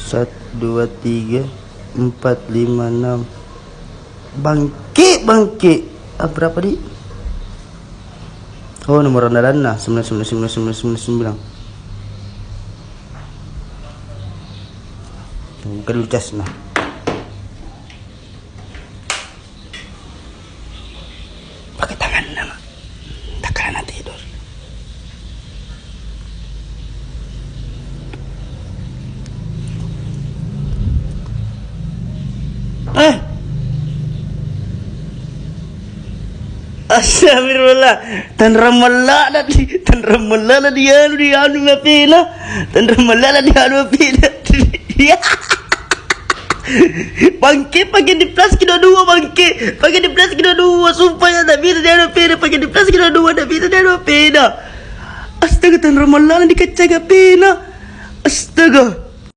1, 2, 3, 4, 5, 6. Bangke. Berapa di? Oh, nomor andalan nah 9999999. Bukan dulu cas nah. Pakai tangan nama. Tak kalah nanti tidur. Astagfirullah. Tan ramallah lah dia mapina. Tan ramallah lah dia mapina. Bangke pakai di plus kilo 2 bangke. Pakai di plus kilo 2 sumpah ya tak bisa dia pena. Pakai di plus kilo 2 tak bisa dia pena. Astaga tan ramallah lah dikacau pena. Astaga.